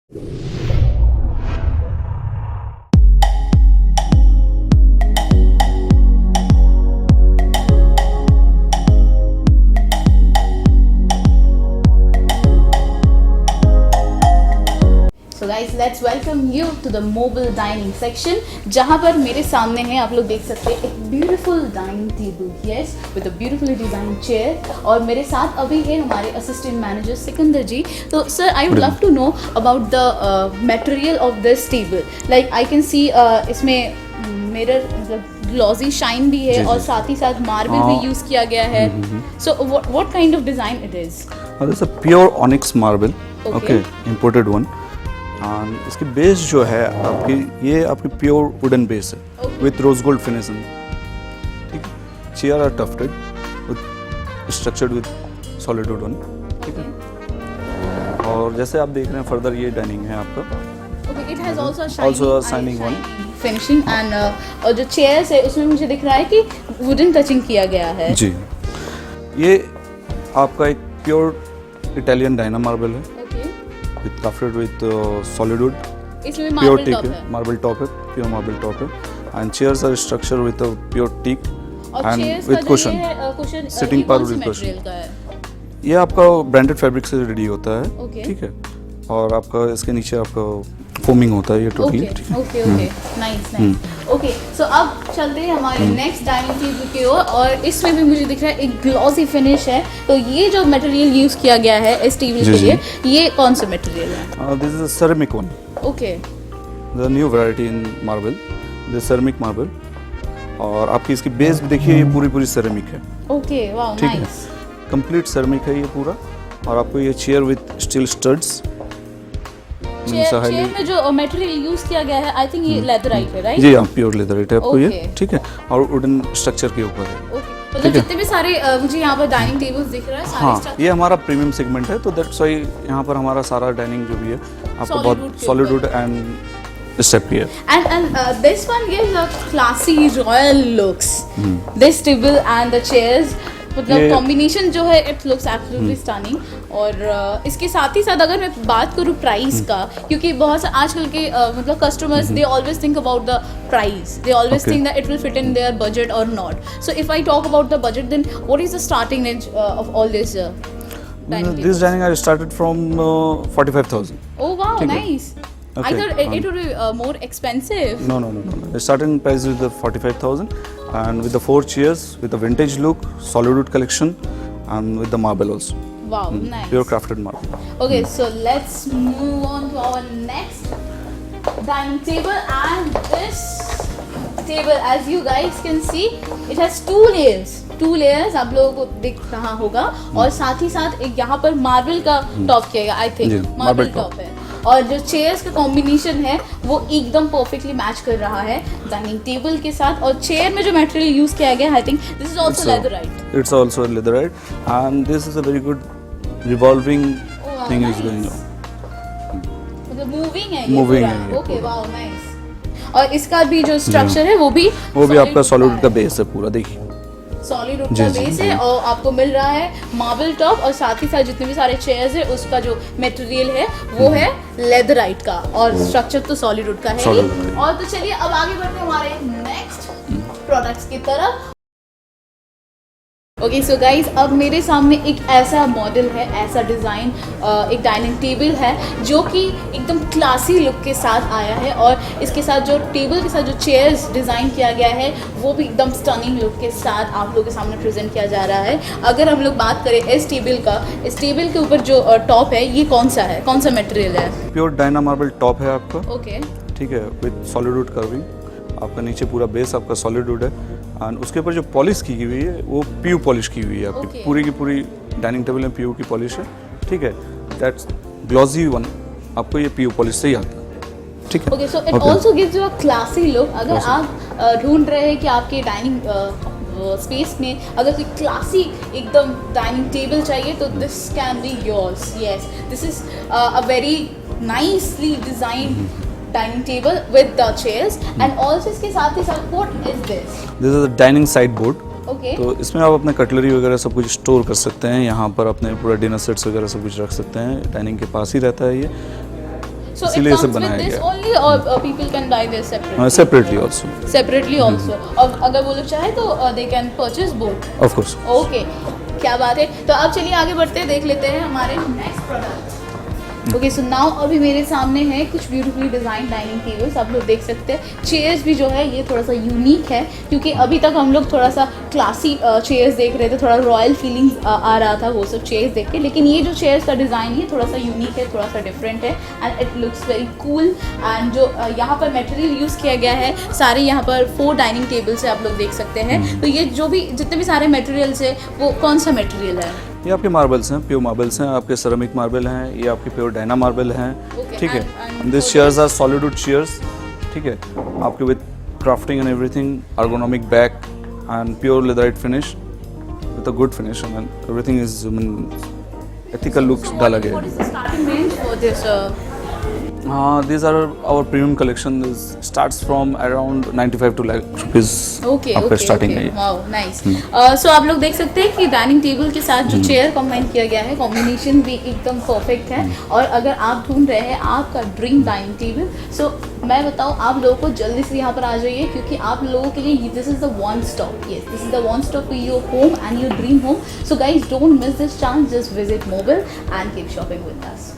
So guys, let's welcome you to the mobile dining section, जहाँ पर मेरे सामने है, आप लोग देख सकते हैं, एक beautiful dining table, yes, with a beautifully designed chair. और मेरे साथ अभी है हमारे assistant manager सिकंदर जी. तो sir, I would love to know about the material of this table. Like I can see इसमें mirror ग्लॉसी शाइन भी है और साथ ही साथ मार्बल भी यूज किया गया है. So what kind of design it is? This is a pure onyx marble, okay, imported one. And इसकी बेस जो है आपकी, ये आपकी प्योर वुडन बेस है विथ रोज गोल्ड फिनिशिंग. ठीक है. Chair are tufted with structured with solid wood one. ठीक है. और जैसे आप देख रहे हैं फर्दर ये डाइनिंग है आपका. Okay, it has also a shining one. finishing and और जो chairs है उसमें मुझे दिख रहा है कि wooden touching किया गया है. जी. ये आपका एक प्योर इटालियन डायना मार्बल है. With tufted with solid wood. इसमें मार्बल टॉप है. मार्बल टॉप है, प्योर मार्बल टॉप है. And chairs are structured with a pure teak and with cushion. Sitting part with cushion. ये आपका branded fabric से ready होता है. ठीक है. और आपका इसके नीचे आपका फोमिंग होता है ये टोटली. Okay nice. ओके, सो अब चलते हैं हमारे नेक्स्ट डाइनिंग टेबल की ओर. और इसमें भी मुझे दिख रहा है एक ग्लॉसी फिनिश है. तो ये जो मटेरियल यूज किया गया है इस टेबल के लिए, ये कौन सा मटेरियल है? This is a ceramic one. Okay. The new variety in marble, this ceramic marble. और आपकी इसकी बेस भी देखिए, ये पूरी सेरेमिक है. Okay, wow, nice. Complete ceramic है ये पूरा. और आपको ये chair with steel studs. Chair में जो मटेरियल यूज किया गया है, आई थिंक ये लेदराइट है, राइट? जी हाँ, प्योर लेदराइट है आपको ये. ठीक है. और वुडन स्ट्रक्चर के ऊपर है. ओके. मतलब जितने भी सारे मुझे यहाँ पर डाइनिंग टेबल्स दिख रहा है, सारे हाँ, ये हमारा प्रीमियम सेगमेंट है. तो दैट्स व्हाई यहाँ पर हमारा सारा डाइनिंग जो भी है आपको बहुत solid wood and step here. And this one gives a classy royal looks. This table and the chairs, मतलब कॉम्बिनेशन जो है, इट लुक्स एब्सोल्युटली स्टनिंग. और इसके साथ ही साथ अगर मैं बात करूँ प्राइस का, क्योंकि बहुत से आजकल के मतलब customers they always think about the price. They always think that it will fit in their budget और not. So if I talk about the budget, then what is the starting range of all this dining? This dining I started from 45,000. Oh wow, nice. I thought it would be more expensive. No. The starting price is the 45,000, and with the 4 chairs, with the vintage look, solid wood collection, and with the marble also. Wow, nice. Pure crafted marble. Okay, so let's move on to our next dining table. And this table, as you guys can see, it has 2 layers. 2 layers आप लोगों को दिख रहा होगा. और साथ ही साथ एक यहाँ पर मार्बल का टॉप किया गया, आई थिंक मार्बल टॉप है. और जो चेयर्स का कॉम्बिनेशन है वो एकदम परफेक्टली मैच कर रहा है डाइनिंग टेबल के साथ. और चेयर में जो मटेरियल यूज किया गया, I think this is also leatherette. It's also leatherite, and this is a very good revolving thing is going on. मतलब मूविंग है. Moving है. Okay, wow, nice. और इसका भी जो स्ट्रक्चर है वो भी आपका सॉलिड वुड का बेस है पूरा. देखिए सॉलिड वुड का बेस है. और आपको मिल रहा है मार्बल टॉप. और साथ ही साथ जितने भी सारे चेयर्स है उसका जो मटेरियल है वो है लेदराइट का. और स्ट्रक्चर तो सॉलिड वुड का है ही. और तो चलिए अब आगे बढ़ते हैं हमारे नेक्स्ट प्रोडक्ट्स की तरफ. ओके, सो गाइज, अब मेरे सामने एक ऐसा मॉडल है, ऐसा डिज़ाइन, एक डाइनिंग टेबल है जो कि एकदम क्लासी लुक के साथ आया है. और इसके साथ जो टेबल के साथ जो चेयर्स डिज़ाइन किया गया है वो भी एकदम स्टनिंग लुक के साथ आप लोगों के सामने प्रेजेंट किया जा रहा है. अगर हम लोग बात करें इस टेबल का, इस टेबल के ऊपर जो टॉप है ये कौन सा है, कौन सा मटेरियल है? प्योर डायना मार्बल टॉप है आपका. ओके. ठीक है. With solid wood curving. आपका नीचे पूरा बेस आपका सॉलिड वुड है. एंड उसके ऊपर जो पॉलिश की हुई है वो पीयू पॉलिश की हुई है आपकी. पूरी की पूरी डाइनिंग टेबल में पीयू की पॉलिश है. ठीक है. That's glossy one. आपको ये पीयू पॉलिश से ही आता है. ठीक है. Okay, so it also gives you a classy look. अगर आप ढूंढ रहे हैं कि आपके डाइनिंग स्पेस में अगर कोई क्लासी एकदम डाइनिंग टेबल चाहिए तो this can be yours. Yes, this is a very nicely designed dining table with the chairs. And also इसके साथ ही साथ what is this? This is a dining side board. Okay. तो इसमें आप अपने कटलरी वगैरह सब कुछ स्टोर कर सकते हैं. यहाँ पर अपने पूरा डिनर सेट्स वगैरह सब कुछ रख सकते हैं. डाइनिंग के पास ही रहता है ये. So it इसीलिए इसे comes with बनाया this गया only, or people can buy this separately? है सेपरेटली ऑल्सो Separately also. और अगर वो लोग चाहे तो they can purchase both. Of course. Okay, क्या बात है। तो अब चलिए आगे बढ़ते हैं, देख लेते हैं हमारे next product. Okay, so now अभी मेरे सामने है कुछ ब्यूटीफुली डिज़ाइन डाइनिंग टेबल्स, आप लोग देख सकते हैं। चेयर्स भी जो है ये थोड़ा सा यूनिक है, क्योंकि अभी तक हम लोग थोड़ा सा क्लासी चेयर्स देख रहे थे, थोड़ा रॉयल फीलिंग्स आ रहा था वो सब चेयर्स देख के, लेकिन ये जो चेयर्स का डिज़ाइन ये थोड़ा सा यूनिक है, थोड़ा सा डिफरेंट है and it looks very cool. And जो यहाँ पर मटेरियल यूज़ किया गया है, सारे यहाँ पर 4 डाइनिंग टेबल्स है, आप लोग देख सकते हैं। तो ये जो भी जितने भी सारे मटेरियल्स है वो कौन सा मटेरियल है? ये आपके मार्बल्स हैं, प्योर मार्बल्स हैं, आपके सेरेमिक मार्बल हैं, ये आपके प्योर डायना मार्बल हैं, Okay, ठीक है। and this chairs are solid wood chairs, ठीक है, आपके with crafting and everything, ergonomic back and pure leatherite finish with a good finish and everything is ethical looks डाला गया What है। is the starting range for this? These are our premium collection. This starts from around 95 to lakh rupees. Okay आपका okay starting okay, है। Wow nice. So आप लोग देख सकते हैं कि डाइनिंग टेबल के साथ जो चेयर कंबाइन किया गया है, कॉम्बिनेशन भी एकदम परफेक्ट है। और अगर आप ढूंढ रहे हैं आपका ड्रीम डाइनिंग टेबल, सो मैं बताऊं आप लोगों को जल्दी से यहाँ पर आ जाइए, क्योंकि आप लोगों के लिए this is the one stop, yes this is the one stop for your home and your dream home. So guys don't miss this chance, just visit Mobil and keep shopping with us.